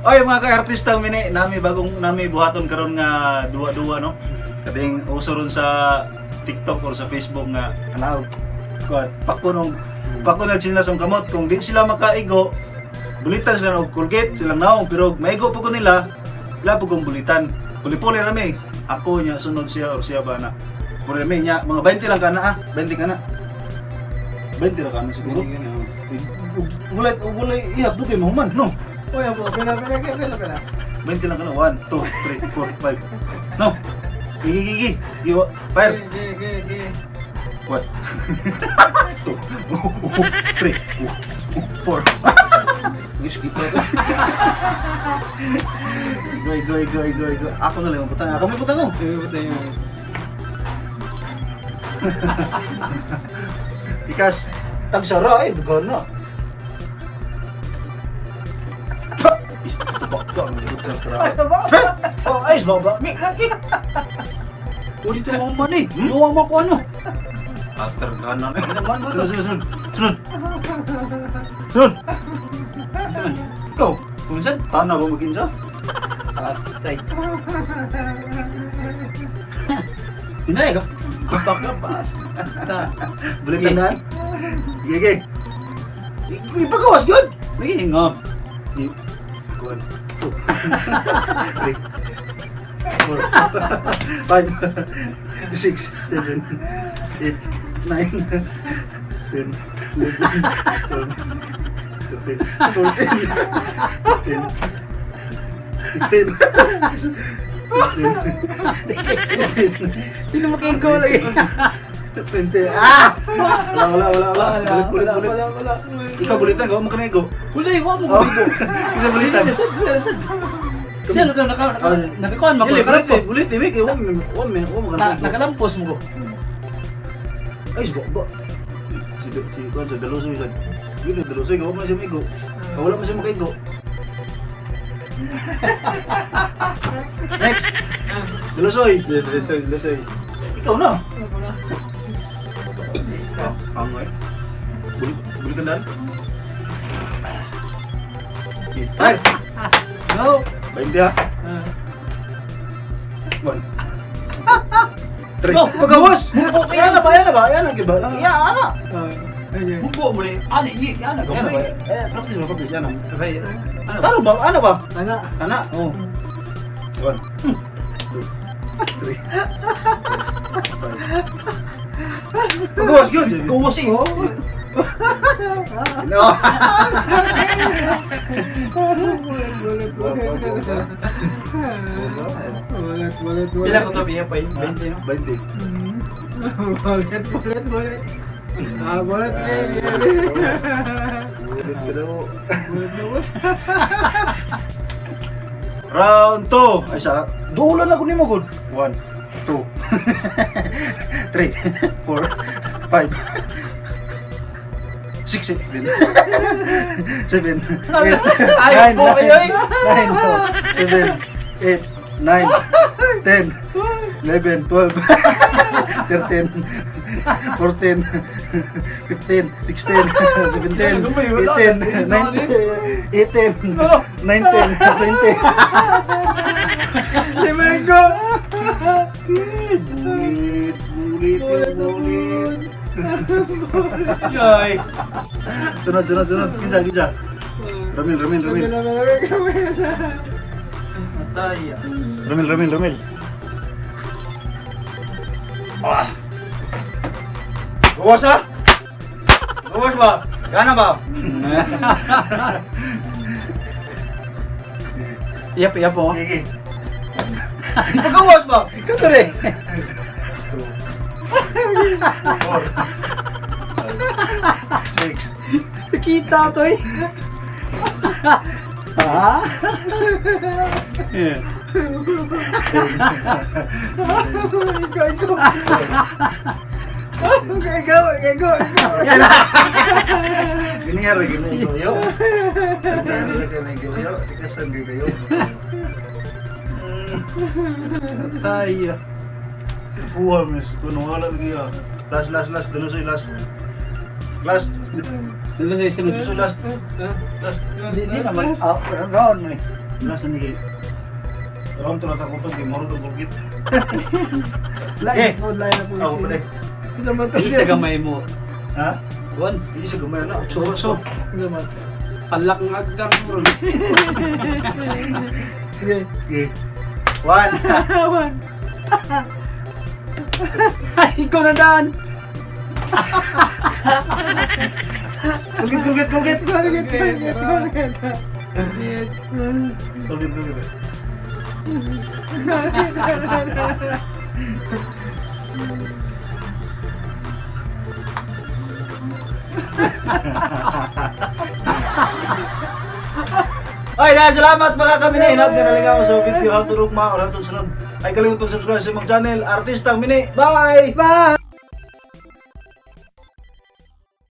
Oy mga ka-artista mini nami bagong nami buhaton karon nga duwa-duwa no. Kading uso ron sa TikTok or sa Facebook nga anaw. Kuan pakunong sinas ang kamot kung di sila makaigo. Bulitan sila og Colgate silang naong pero maigo po ko nila. Wala po kong bulitan. Puli-puli rami. Ako nya sunod siya or siya ba na. Puli rami nya mga 20 lang kana 20 kana. 20 lang kana siguro. Ulay iya buti mo man no. Uy, ako, pila. 20 lang kana 1 2 3 4 5. No. Gigi. Iwa. Fire. Gigi. What? 2 3 4. Wish kita to. Go. Ako na lang putang. Ako may putang ko. Ikas tagsara ay dugon na. Bakto ang dito tra. Oh, ayos ba? Uli to mo man eh. Luwa mo ko ano. After kanan. Sunod. Go. Kunsan? Paano ako maginsa? Atay. Pinay ka. Pagkapas. Balik tandaan. Gigi. Ipagawas yun. Nagingop. 1 2 3 4 5 6 7 8 9 10 11 12 13 14 16 Sino makigo lagi? 20 Wala Bulit Ikaw bulitan, ikaw makanigo. Wala, iwa mo makigo. Isa bulitan. Siya nakakuan mo ko. Bulit, Miki. Huwag mo Nakalampos mo ko. Ay, ba? Si Kuan sa Dalusoy sa. Yun, Dalusoy, huwag mo siya maigo. Wala mo siya makaigo. Next! Dalusoy! Ikaw na! Pangoy. Bulitan daan. Ay! Go! 20 ha? 1 3 Go! Pagawas! Ayan na ba? Ayan ang giba. Iya, ana! Mubo mo rin. Ano? Yan na. Ayan ba? Practice. Yan ang. Ano? Ano ba? Ana. Ana? Oo. 1 2 3 Pagawas yun! Kumusing. No! Pila ko to biya pa 20 no? 20 Bulit. Bulit. Round 2. Ay sa dulan ako nimo gud. 1 2 3 4 5 6 7 8 Ay, po kayo eh. 9 7 8 9 10 11 12 13 14 15 16 17 18 19 18 19 20 Limengo. Bulit. Yoy. Sunod. Kinsa. Ramil. Atay. Ramil. Gawas ha? Gawas ba? Gana ba? Iya po. Gigi. Pagawas ba? Ikaw to rin. 4 5 6 Kita to eh. Ha? Ikaw. Giniar yo. Tikasan kayo. Tayo. Buah mis, kuno wala lagi ya. Last, Dalusoy last. Last. Dulu saya sini. Last. Di naman. Round mo eh. Jelas ni. Ron to ko to moro to bulgit. Lain po, lain na po. Ako pa deh. Hindi naman to. Isa gamay mo. Ha? Wan, Hindi siya gamay na. So. Hindi naman. palak ng agdang bro. Sige. Okay. 1. Awan. Ay, ikaw na daan. Kulgit. Kulgit, kulgit, kulgit. Kulgit. Ay, salamat mga kami na inag na nalaga mo sa video how to rugma or how to sunod. Ay kalimut pag-subscribe sa mga channel Artistang Mini. Bye! Bye!